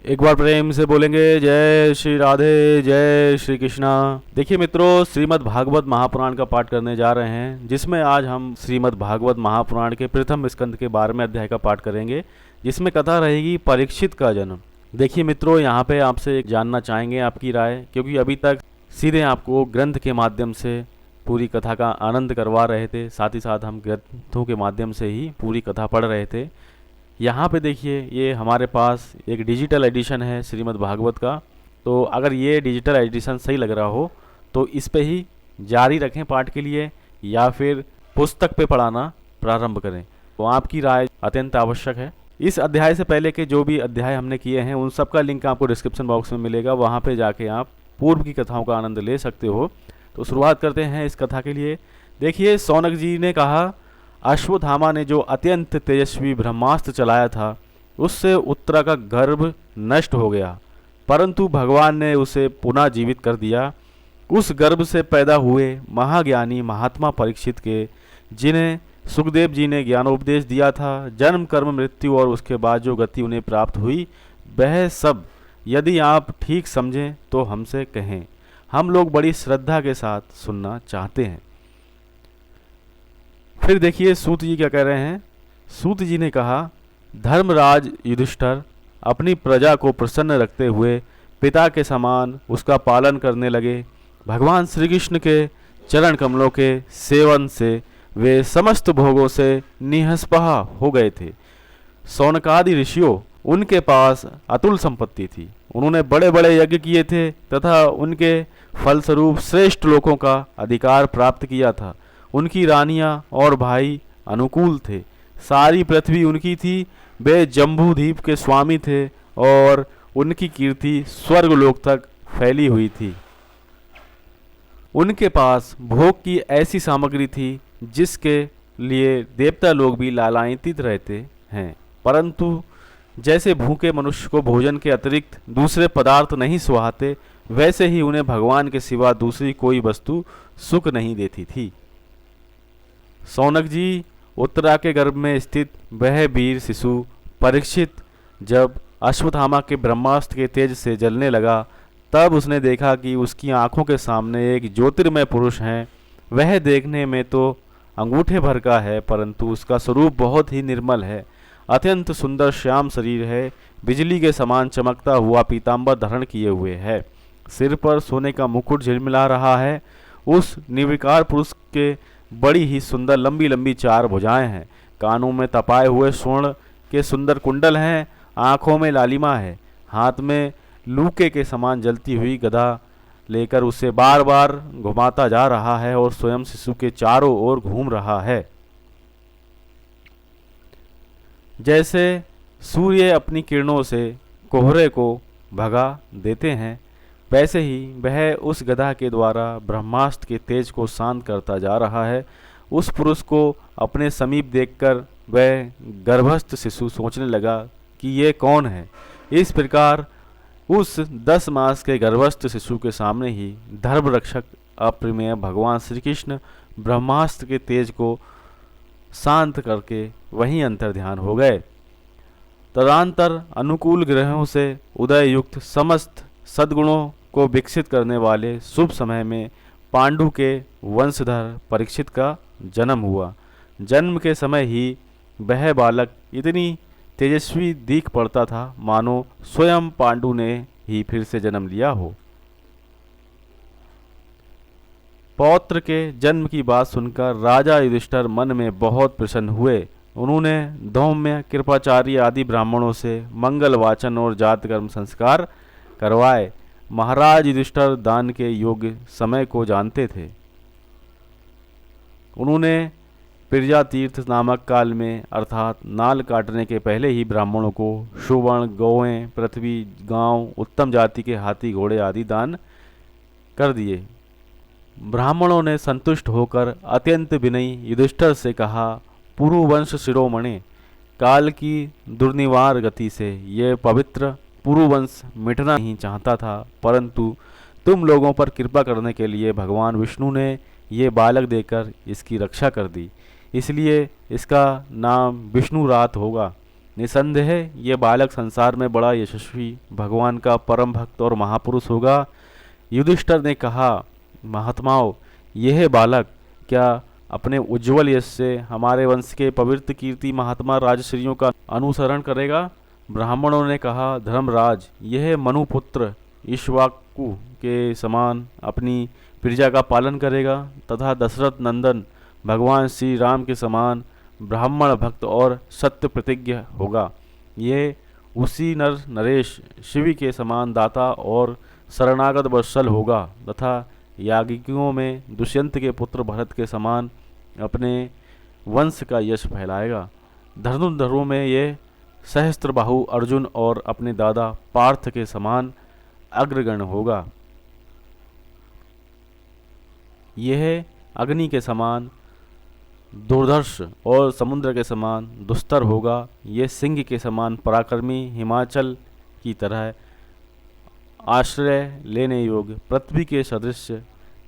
एक बार प्रेम से बोलेंगे जय श्री राधे जय श्री कृष्णा। देखिए मित्रों, श्रीमद् भागवत महापुराण का पाठ करने जा रहे हैं, जिसमें आज हम श्रीमद् भागवत महापुराण के प्रथम स्कंद के 12वें अध्याय का पाठ करेंगे, जिसमें कथा रहेगी परीक्षित का जन्म। देखिए मित्रों, यहाँ पे आपसे जानना चाहेंगे आपकी राय, क्योंकि अभी तक सीधे आपको ग्रंथ के माध्यम से पूरी कथा का आनंद करवा रहे थे, साथ ही साथ हम ग्रंथों के माध्यम से ही पूरी कथा पढ़ रहे थे। यहाँ पे देखिए, ये हमारे पास एक डिजिटल एडिशन है श्रीमद् भागवत का। तो अगर ये डिजिटल एडिशन सही लग रहा हो तो इस पे ही जारी रखें पाठ के लिए, या फिर पुस्तक पे पढ़ाना प्रारंभ करें, तो आपकी राय अत्यंत आवश्यक है। इस अध्याय से पहले के जो भी अध्याय हमने किए हैं उन सब का लिंक आपको डिस्क्रिप्शन बॉक्स में मिलेगा, वहाँ पे जाके आप पूर्व की कथाओं का आनंद ले सकते हो। तो शुरुआत करते हैं इस कथा के लिए। देखिए, सौनक जी ने कहा, अश्वत्थामा ने जो अत्यंत तेजस्वी ब्रह्मास्त्र चलाया था उससे उत्तरा का गर्भ नष्ट हो गया, परंतु भगवान ने उसे पुनः जीवित कर दिया। उस गर्भ से पैदा हुए महाज्ञानी महात्मा परीक्षित के, जिन्हें सुखदेव जी ने ज्ञानोपदेश दिया था, जन्म कर्म मृत्यु और उसके बाद जो गति उन्हें प्राप्त हुई, वह सब यदि आप ठीक समझें तो हमसे कहें, हम लोग बड़ी श्रद्धा के साथ सुनना चाहते हैं। फिर देखिए सूत जी क्या कह रहे हैं। सूत जी ने कहा, धर्मराज युधिष्ठिर अपनी प्रजा को प्रसन्न रखते हुए पिता के समान उसका पालन करने लगे। भगवान श्री कृष्ण के चरण कमलों के सेवन से वे समस्त भोगों से निहस्पहा हो गए थे। सौनकादि ऋषियों, उनके पास अतुल संपत्ति थी। उन्होंने बड़े बड़े यज्ञ किए थे तथा उनके फलस्वरूप श्रेष्ठ लोकों का अधिकार प्राप्त किया था। उनकी रानियां और भाई अनुकूल थे। सारी पृथ्वी उनकी थी। वे जम्बूद्वीप के स्वामी थे और उनकी कीर्ति स्वर्गलोक तक फैली हुई थी। उनके पास भोग की ऐसी सामग्री थी जिसके लिए देवता लोग भी लालायित रहते हैं, परंतु जैसे भूखे मनुष्य को भोजन के अतिरिक्त दूसरे पदार्थ नहीं सुहाते, वैसे ही उन्हें भगवान के सिवा दूसरी कोई वस्तु सुख नहीं देती थी। सौनक जी, उत्तरा के गर्भ में स्थित वह वीर शिशु परीक्षित जब अश्वत्थामा के ब्रह्मास्त्र के तेज से जलने लगा, तब उसने देखा कि उसकी आंखों के सामने एक ज्योतिर्मय पुरुष हैं। वह देखने में तो अंगूठे भर का है, परंतु उसका स्वरूप बहुत ही निर्मल है। अत्यंत सुंदर श्याम शरीर है, बिजली के समान चमकता हुआ पीताम्बर धारण किए हुए है। सिर पर सोने का मुकुट झिलमिला रहा है। उस निर्विकार पुरुष के बड़ी ही सुंदर लंबी लंबी 4 भुजाएं हैं। कानों में तपाए हुए स्वर्ण के सुंदर कुंडल हैं। आँखों में लालिमा है। हाथ में लूके के समान जलती हुई गदा लेकर उसे बार बार घुमाता जा रहा है और स्वयं शिशु के चारों ओर घूम रहा है। जैसे सूर्य अपनी किरणों से कोहरे को भगा देते हैं, वैसे ही वह उस गधा के द्वारा ब्रह्मास्त्र के तेज को शांत करता जा रहा है। उस पुरुष को अपने समीप देखकर वह गर्भस्थ शिशु सोचने लगा कि ये कौन है। इस प्रकार उस 10 मास के गर्भस्थ शिशु के सामने ही धर्म रक्षक अप्रमेय भगवान श्री कृष्ण ब्रह्मास्त्र के तेज को शांत करके वहीं अंतर्ध्यान हो गए। तदंतर अनुकूल ग्रहों से उदय युक्त समस्त सद्गुणों को विकसित करने वाले शुभ समय में पांडु के वंशधर परीक्षित का जन्म हुआ। जन्म के समय ही वह बालक इतनी तेजस्वी दिख पड़ता था मानो स्वयं पांडु ने ही फिर से जन्म लिया हो। पौत्र के जन्म की बात सुनकर राजा युधिष्ठिर मन में बहुत प्रसन्न हुए। उन्होंने धौम्य, कृपाचार्य आदि ब्राह्मणों से मंगल वाचन और जातकर्म संस्कार करवाए। महाराज युधिष्ठिर दान के योग्य समय को जानते थे। उन्होंने पिरजा तीर्थ नामक काल में, अर्थात नाल काटने के पहले ही ब्राह्मणों को सुवर्ण, गौएं, पृथ्वी, गांव, उत्तम जाति के हाथी घोड़े आदि दान कर दिए। ब्राह्मणों ने संतुष्ट होकर अत्यंत विनयी युधिष्ठिर से कहा, पुरुवंश शिरोमणि, काल की दुर्निवार गति से यह पवित्र पुरुवंश मिटना ही चाहता था, परंतु तुम लोगों पर कृपा करने के लिए भगवान विष्णु ने ये बालक देकर इसकी रक्षा कर दी, इसलिए इसका नाम विष्णु रात होगा। निसंदेह ये बालक संसार में बड़ा यशस्वी भगवान का परम भक्त और महापुरुष होगा। युधिष्ठिर ने कहा, महात्माओं, यह बालक क्या अपने उज्ज्वल यश से हमारे वंश के पवित्र कीर्ति महात्मा राजश्रियों का अनुसरण करेगा? ब्राह्मणों ने कहा, धर्मराज, यह मनुपुत्र इक्ष्वाकु के समान अपनी प्रजा का पालन करेगा तथा दशरथ नंदन भगवान श्री राम के समान ब्राह्मण भक्त और सत्य प्रतिज्ञ होगा। ये उसी नर नरेश शिव के समान दाता और शरणागत वत्सल होगा तथा याज्ञिकों में दुष्यंत के पुत्र भरत के समान अपने वंश का यश फैलाएगा। धनुर्धरों में ये सहस्त्रबाहु अर्जुन और अपने दादा पार्थ के समान अग्रगण्य होगा। यह अग्नि के समान दुर्धर्ष और समुद्र के समान दुस्तर होगा। ये सिंह के समान पराक्रमी, हिमाचल की तरह आश्रय लेने योग्य, पृथ्वी के सदृश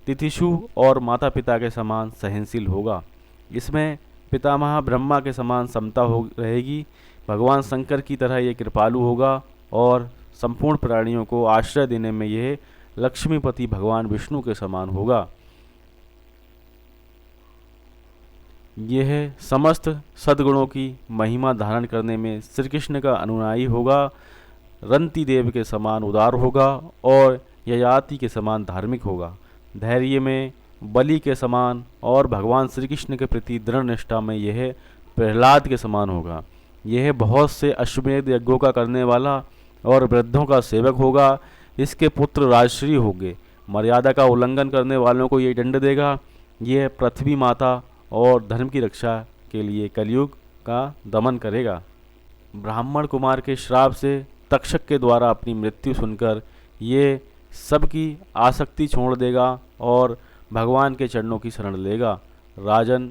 तिथिशु और माता पिता के समान सहनशील होगा। इसमें पितामह ब्रह्मा के समान समता हो रहेगी। भगवान शंकर की तरह ये कृपालु होगा और संपूर्ण प्राणियों को आश्रय देने में यह लक्ष्मीपति भगवान विष्णु के समान होगा। यह समस्त सद्गुणों की महिमा धारण करने में श्री कृष्ण का अनुयायी होगा। रंती देव के समान उदार होगा और ययाति के समान धार्मिक होगा। धैर्य में बलि के समान और भगवान श्री कृष्ण के प्रति दृढ़ निष्ठा में यह प्रहलाद के समान होगा। यह बहुत से अश्वमेध यज्ञों का करने वाला और वृद्धों का सेवक होगा। इसके पुत्र राजश्री होंगे। मर्यादा का उल्लंघन करने वालों को ये दंड देगा। यह पृथ्वी माता और धर्म की रक्षा के लिए कलयुग का दमन करेगा। ब्राह्मण कुमार के श्राप से तक्षक के द्वारा अपनी मृत्यु सुनकर ये सबकी आसक्ति छोड़ देगा और भगवान के चरणों की शरण लेगा। राजन,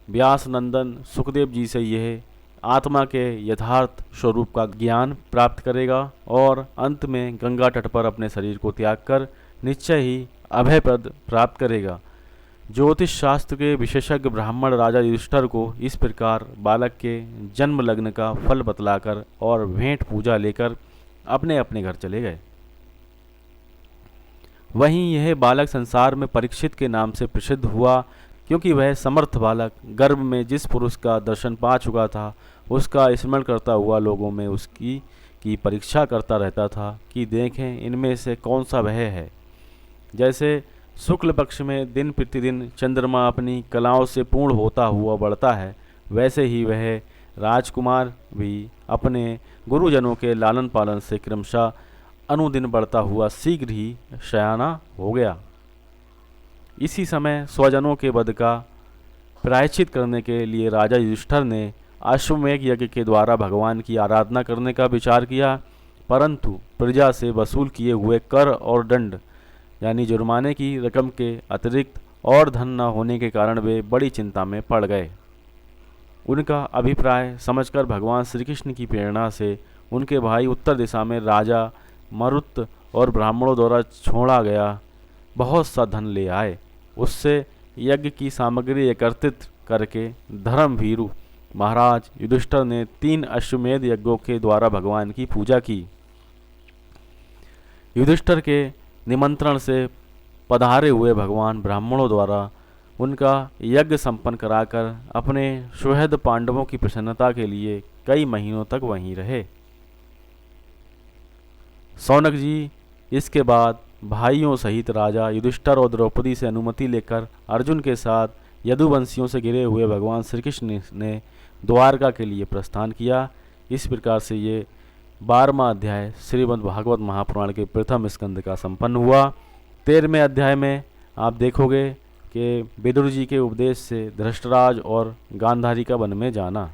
व्यास नंदन सुखदेव जी से यह आत्मा के यथार्थ स्वरूप का ज्ञान प्राप्त करेगा और अंत में गंगा तट पर अपने शरीर को त्याग कर निश्चय ही अभय पद प्राप्त करेगा। ज्योतिष शास्त्र के विशेषज्ञ ब्राह्मण राजा युधिष्ठिर को इस प्रकार बालक के जन्म लग्न का फल बतलाकर और भेंट पूजा लेकर अपने अपने घर चले गए। वहीं यह बालक संसार में परीक्षित के नाम से प्रसिद्ध हुआ, क्योंकि वह समर्थ बालक गर्भ में जिस पुरुष का दर्शन पा चुका था उसका स्मरण करता हुआ लोगों में उसकी की परीक्षा करता रहता था कि देखें इनमें से कौन सा वह है। जैसे शुक्ल पक्ष में दिन प्रतिदिन चंद्रमा अपनी कलाओं से पूर्ण होता हुआ बढ़ता है, वैसे ही वह राजकुमार भी अपने गुरुजनों के लालन पालन से क्रमशः अनुदिन बढ़ता हुआ शीघ्र ही शयाना हो गया। इसी समय स्वजनों के वध का प्रायश्चित करने के लिए राजा युधिष्ठिर ने अश्वमेध यज्ञ के द्वारा भगवान की आराधना करने का विचार किया, परंतु प्रजा से वसूल किए हुए कर और दंड यानी जुर्माने की रकम के अतिरिक्त और धन न होने के कारण वे बड़ी चिंता में पड़ गए। उनका अभिप्राय समझकर भगवान श्री कृष्ण की प्रेरणा से उनके भाई उत्तर दिशा में राजा मरुत और ब्राह्मणों द्वारा छोड़ा गया बहुत सा धन ले आए। उससे यज्ञ की सामग्री एकत्रित करके धर्मभीरु महाराज युधिष्ठिर ने 3 अश्वमेध यज्ञों के द्वारा भगवान की पूजा की। युधिष्ठिर के निमंत्रण से पधारे हुए भगवान ब्राह्मणों द्वारा उनका यज्ञ संपन्न कराकर अपने सुहृद पांडवों की प्रसन्नता के लिए कई महीनों तक वहीं रहे। शौनक जी इसके बाद भाइयों सहित राजा युधिष्ठिर और द्रौपदी से अनुमति लेकर अर्जुन के साथ यदुवंशियों से घिरे हुए भगवान श्री कृष्ण ने द्वारका के लिए प्रस्थान किया। इस प्रकार से ये 12वां अध्याय श्रीमद् भागवत महापुराण के प्रथम स्कंद का संपन्न हुआ। 13वें अध्याय में आप देखोगे कि विदुर जी के उपदेश से धृतराष्ट्र और गांधारी का वन में जाना।